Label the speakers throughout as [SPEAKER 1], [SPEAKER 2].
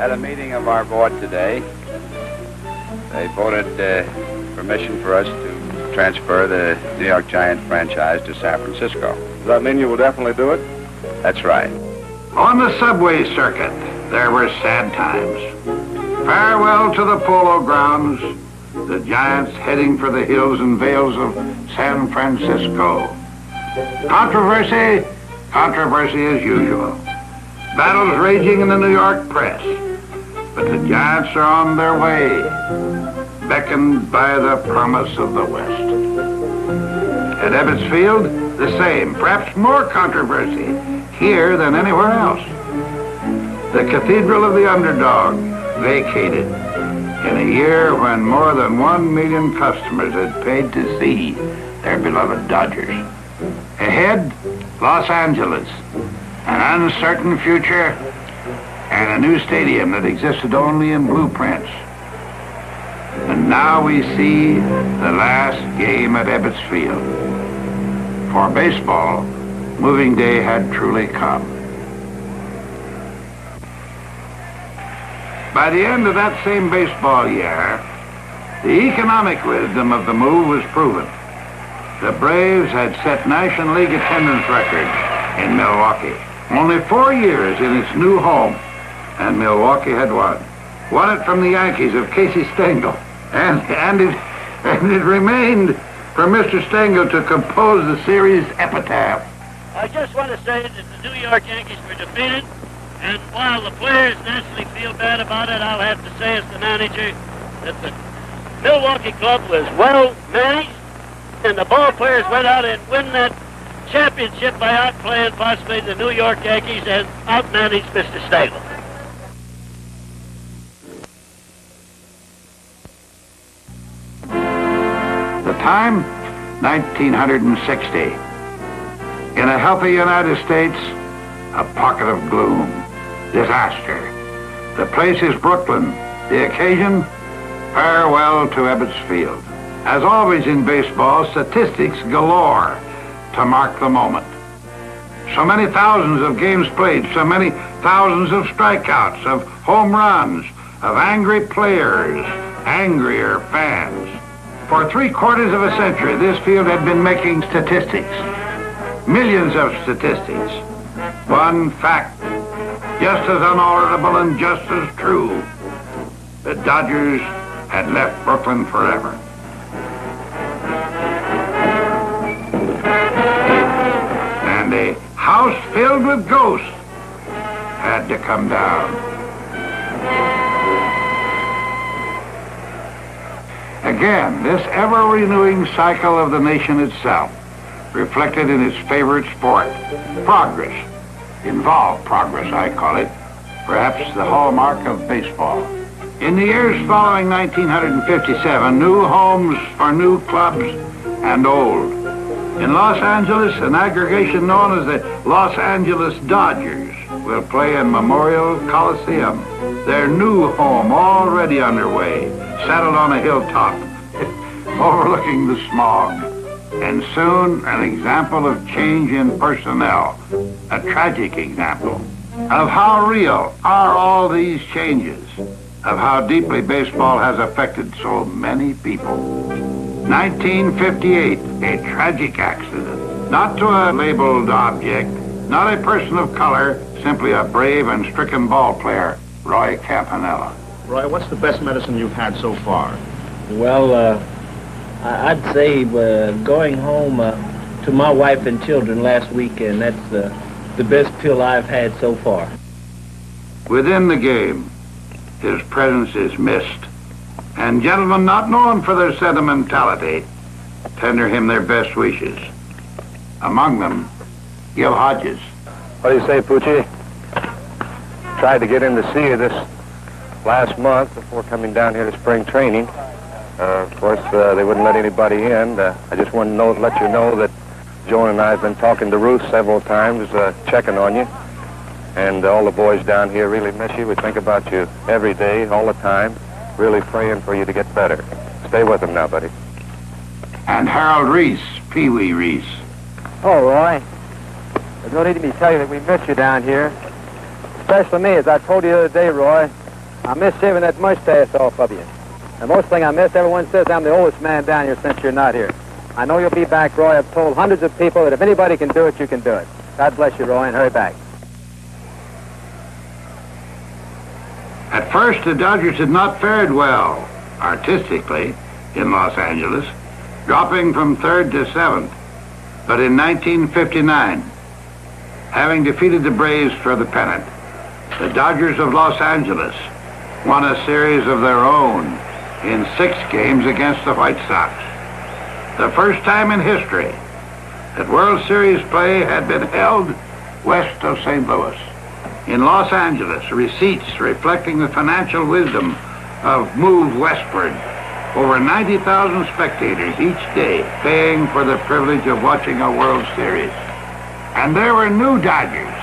[SPEAKER 1] At a meeting of our board today, they voted permission for us to transfer the New York Giants franchise to San Francisco.
[SPEAKER 2] Does that mean you will definitely do it?
[SPEAKER 1] That's right.
[SPEAKER 3] On the subway circuit, there were sad times. Farewell to the Polo Grounds, the Giants heading for the hills and vales of San Francisco. Controversy as usual. Battles raging in the New York press. But the Giants are on their way, beckoned by the promise of the West. At Ebbets Field, the same, perhaps more controversy here than anywhere else. The Cathedral of the Underdog vacated in a year when more than 1 million customers had paid to see their beloved Dodgers. Ahead, Los Angeles, an uncertain future, and a new stadium that existed only in blueprints. And now we see the last game at Ebbets Field. For baseball, moving day had truly come. By the end of that same baseball year, the economic wisdom of the move was proven. The Braves had set National League attendance records in Milwaukee. Only 4 years in its new home, and Milwaukee had won. Won it from the Yankees of Casey Stengel. And it remained for Mr. Stengel to compose the series epitaph.
[SPEAKER 4] I just want to say that the New York Yankees were defeated, and while the players naturally feel bad about it, I'll have to say as the manager that the Milwaukee club was well managed, and the ball players went out and win that championship by outplaying possibly the New York Yankees and outmanaged Mr. Stengel.
[SPEAKER 3] The time, 1960. In a healthy United States, a pocket of gloom, disaster. The place is Brooklyn. The occasion, farewell to Ebbets Field. As always in baseball, statistics galore to mark the moment. So many thousands of games played, so many thousands of strikeouts, of home runs, of angry players, angrier fans. For 3/4 of a century, this field had been making statistics. Millions of statistics. One fact, just as unalterable and just as true. The Dodgers had left Brooklyn forever. And a house filled with ghosts had to come down. Again, this ever-renewing cycle of the nation itself, reflected in its favorite sport, progress. Involved progress, I call it, perhaps the hallmark of baseball. In the years following 1957, new homes for new clubs and old. In Los Angeles, an aggregation known as the Los Angeles Dodgers will play in Memorial Coliseum, their new home already underway, settled on a hilltop, overlooking the smog. And soon, an example of change in personnel, a tragic example of how real are all these changes, of how deeply baseball has affected so many people. 1958, a tragic accident, not to a labeled object, not a person of color, simply a brave and stricken ball player, Roy Campanella.
[SPEAKER 2] Roy, what's the best medicine you've had so far?
[SPEAKER 5] Well, I'd say going home to my wife and children last weekend, that's the best pill I've had so far.
[SPEAKER 3] Within the game, his presence is missed. And gentlemen not known for their sentimentality tender him their best wishes. Among them, Gil Hodges.
[SPEAKER 6] What do you say, Poochie? Tried to get in to see you this last month before coming down here to spring training. Of course, they wouldn't let anybody in. I just wanted to let you know that Joan and I have been talking to Ruth several times, checking on you. And all the boys down here really miss you. We think about you every day, all the time, really praying for you to get better. Stay with them now, buddy.
[SPEAKER 3] And Harold Reese, Pee Wee Reese.
[SPEAKER 7] Oh, Roy. There's no need to me tell you that we miss you down here. Especially me, as I told you the other day, Roy.
[SPEAKER 6] I miss shaving that mustache off of you. The most thing I miss, everyone says I'm the oldest man down here since you're not here. I know you'll be back, Roy. I've told hundreds of people that if anybody can do it, you can do it. God bless you, Roy, and hurry back.
[SPEAKER 3] At first, the Dodgers had not fared well, artistically, in Los Angeles, dropping from 3rd to 7th. But in 1959, having defeated the Braves for the pennant, the Dodgers of Los Angeles won a series of their own in 6 games against the White Sox. The first time in history that World Series play had been held west of St. Louis. In Los Angeles, receipts reflecting the financial wisdom of move westward. Over 90,000 spectators each day paying for the privilege of watching a World Series. And there were new Dodgers,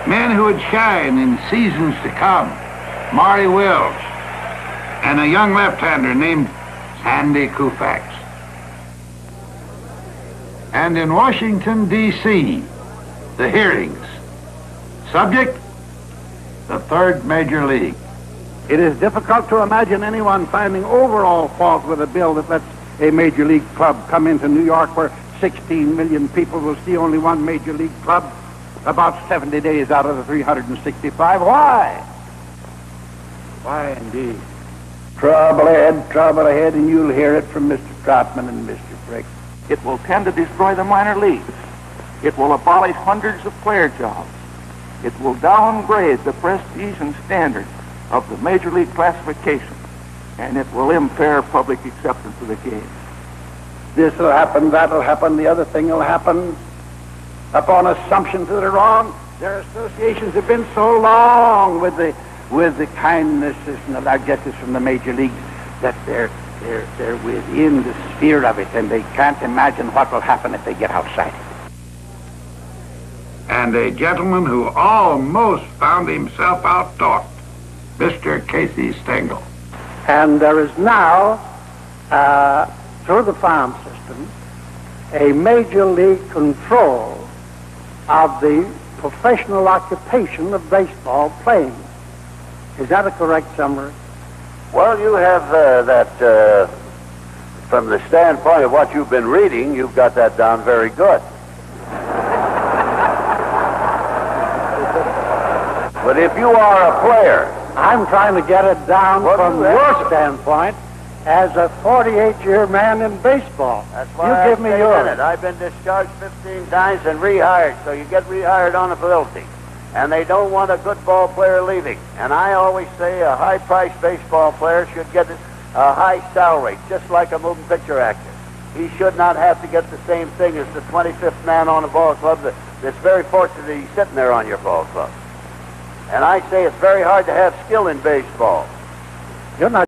[SPEAKER 3] men who would shine in seasons to come. Maury Wills, and a young left-hander named Sandy Koufax. And in Washington, D.C., the hearings. Subject, the 3rd Major League.
[SPEAKER 7] It is difficult to imagine anyone finding overall fault with a bill that lets a Major League club come into New York where 16 million people will see only one Major League club about 70 days out of the 365. Why? Why, indeed. Trouble ahead, and you'll hear it from Mr. Trotman and Mr. Frick.
[SPEAKER 8] It will tend to destroy the minor leagues. It will abolish hundreds of player jobs. It will downgrade the prestige and standard of the Major League classification, and it will impair public acceptance of the game.
[SPEAKER 7] This will happen, that'll happen, the other thing will happen, upon assumptions that are wrong. Their associations have been so long with the kindnesses and the largesses from the Major Leagues that they're within the sphere of it, and they can't imagine what will happen if they get outside it.
[SPEAKER 3] And a gentleman who almost found himself out-talked, Mr. Casey Stengel.
[SPEAKER 7] And there is now, through the farm system, a Major League control of the professional occupation of baseball playing. Is that a correct summary?
[SPEAKER 9] Well, you have that, from the standpoint of what you've been reading, you've got that down very good. But if you are a player...
[SPEAKER 7] I'm trying to get it down from your standpoint as a 48-year man in baseball.
[SPEAKER 9] That's why
[SPEAKER 7] you give me yours.
[SPEAKER 9] I've been discharged 15 times and rehired, so you get rehired on ability. And they don't want a good ball player leaving. And I always say a high-priced baseball player should get a high salary, just like a moving picture actor. He should not have to get the same thing as the 25th man on a ball club that's very fortunate that he's sitting there on your ball club. And I say it's very hard to have skill in baseball.
[SPEAKER 7] You're not